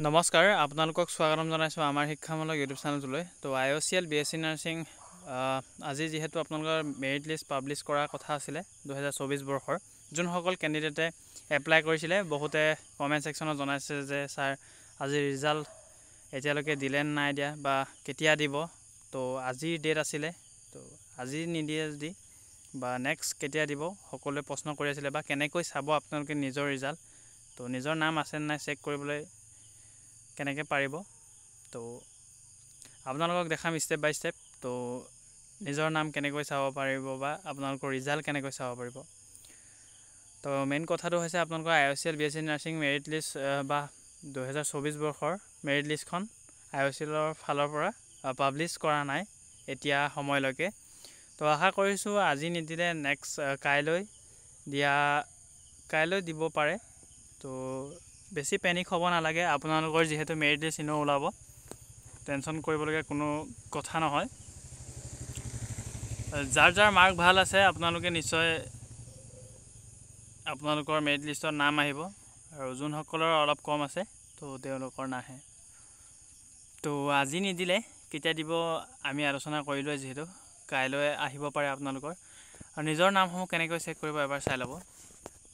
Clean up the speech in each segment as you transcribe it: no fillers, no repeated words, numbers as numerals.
নমস্কাৰ, আপোনালোকক স্বাগতম জনাইছোঁ আমাৰ শিক্ষামূলক ইউটিউব চেনেলটোলৈ। তো IOCL BSc নাৰ্ছিং আজি যিহেতু আপোনালোকৰ মেৰিট লিষ্ট পাব্লিছ কৰাৰ কথা আছিলে 2024 বৰ্ষৰ, যোনসকল কেণ্ডিডেটে এপ্লাই কৰিছিলে বহুতে কমেণ্ট ছেকশ্যনত জনাইছে যে ছাৰ আজি ৰিজাল্ট এতিয়ালৈকে দিলে নাই দিয়া বা কেতিয়া দিব। তো আজিৰ ডেট আছিলে, তো আজি নিদিয়ে যদি বা নেক্সট কেতিয়া দিব সকলোৱে প্ৰশ্ন কৰি আছিলে বা কেনেকৈ চাব আপোনালোকে নিজৰ ৰিজাল্ট। তো নিজৰ নাম আছে নাই চেক কৰিবলৈ কেনেকৈ পাৰিব, তো আপোনালোকক দেখাম ষ্টেপ বাই ষ্টেপ। তো নিজৰ নাম কেনেকৈ চাব পাৰিব বা আপোনালোকৰ ৰিজাল্ট কেনেকৈ চাব পাৰিব। তো মেইন কথাটো হৈছে আপোনালোকৰ IOCL BSc nursing merit list বা 2024 বৰ্ষৰ মেৰিট লিষ্টখন IOCLৰ ফালৰ পৰা পাব্লিছ কৰা নাই এতিয়া সময়লৈকে। তো আশা কৰিছোঁ আজি নিদিলে নেক্সট কাইলৈ দিব পাৰে। তো বেছি পেনিক হ'ব নালাগে, আপোনালোকৰ যিহেতু মেৰিট লিষ্ট এনেও ওলাব, টেনশ্যন কৰিবলগীয়া কোনো কথা নহয়। যাৰ যাৰ মাৰ্ক ভাল আছে আপোনালোকে নিশ্চয় আপোনালোকৰ মেৰিট লিষ্টত নাম আহিব, আৰু যোনসকলৰ অলপ কম আছে তো তেওঁলোকৰ নাহে। তো আজি নিদিলে কেতিয়া দিব আমি আলোচনা কৰিলোৱে, যিহেতু কাইলৈ আহিব পাৰে আপোনালোকৰ। আৰু নিজৰ নামসমূহ কেনেকৈ চেক কৰিব এবাৰ চাই ল'ব।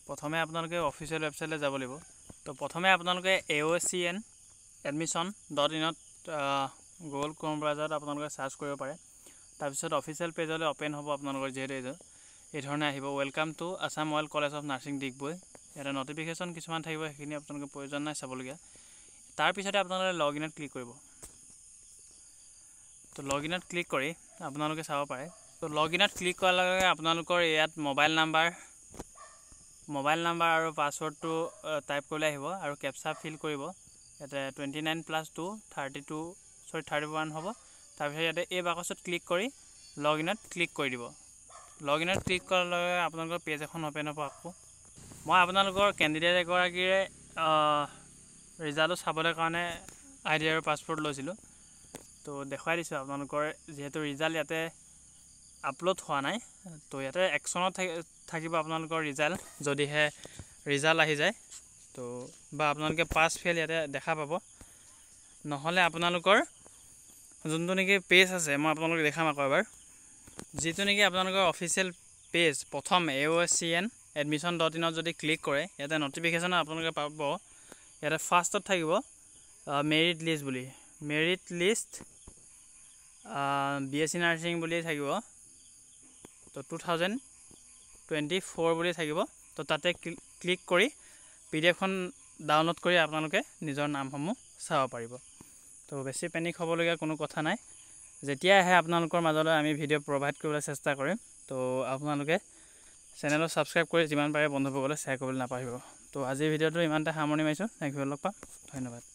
প্ৰথমে আপোনালোকে অফিচিয়েল ৱেবছাইটলৈ যাব লাগিব। তো প্ৰথমে আপোনালোকে AOCN.admission.in গুগল ক্ৰম ব্ৰাউজাৰত আপোনালোকে চাৰ্চ কৰিব পাৰে। তাৰপিছত অফিচিয়েল পেজলৈ অ'পেন হ'ব আপোনালোকৰ, যিহেতু এই ধৰণে আহিব welcome to Assam oil college of nursing Digboi. ইয়াতে নটিফিকেশ্যন কিছুমান থাকিব, সেইখিনি আপোনালোকে প্ৰয়োজন নাই চাবলগীয়া। তাৰপিছতে আপোনালোকে লগ ইনত ক্লিক কৰিব। তো লগ ইনত ক্লিক কৰি আপোনালোকে চাব পাৰে। তো লগ ইনত ক্লিক কৰাৰ লগে লগে আপোনালোকৰ ইয়াত মোবাইল নাম্বাৰ আৰু পাছৱৰ্ডটো টাইপ কৰিলে আহিব, আৰু কেপচা ফিল কৰিব। ইয়াতে 29+2 31 হ'ব। তাৰপিছত ইয়াতে এই বাকচত ক্লিক কৰি লগ ইনত ক্লিক কৰি দিব। লগ ইনত ক্লিক কৰাৰ লগে লগে আপোনালোকৰ পেজ এখন অ'পেন হ'ব। আকৌ মই আপোনালোকৰ কেণ্ডিডেট এগৰাকীৰে ৰিজাল্টটো চাবলৈ কাৰণে ID আৰু পাছপৰ্ট লৈছিলোঁ। তো দেখুৱাই দিছোঁ আপোনালোকৰ, যিহেতু ৰিজাল্ট ইয়াতে আপলোড হোৱা নাই, তো ইয়াতে একশ্যনত থাকিব আপোনালোকৰ ৰিজাল্ট, যদিহে ৰিজাল্ট আহি যায়। তো বা আপোনালোকে পাছ ফেইল ইয়াতে দেখা পাব। নহ'লে আপোনালোকৰ যোনটো নেকি পেজ আছে, মই আপোনালোকক দেখাম আকৌ এবাৰ। যিটো নেকি আপোনালোকৰ অফিচিয়েল পেজ, প্ৰথম AOCN.admission.in যদি ক্লিক কৰে, ইয়াতে নটিফিকেশ্যনত আপোনালোকে পাব। ইয়াতে ফাৰ্ষ্টত থাকিব মেৰিট লিষ্ট বুলি, মেৰিট লিষ্ট BSc নাৰ্ছিং বুলি থাকিব। তো 2024 বুলি থাকিব। তো তাতে ক্লিক কৰি PDF-খন ডাউনলোড কৰি আপোনালোকে নিজৰ নামসমূহ চাব পাৰিব। তো বেছি পেনিক হ'বলগীয়া কোনো কথা নাই। যেতিয়া আহে আপোনালোকৰ মাজলৈ আমি ভিডিঅ' প্ৰভাইড কৰিবলৈ চেষ্টা কৰিম। তো আপোনালোকে চেনেলত ছাবস্ক্ৰাইব কৰি যিমান পাৰে বন্ধুসকললৈ শ্বেয়াৰ কৰিবলৈ নাপাহৰিব। তো আজিৰ ভিডিঅ'টো ইমানতে সামৰণি মাৰিছোঁ। নেক্সট ভিডিঅ'ত লগ পাম। ধন্যবাদ।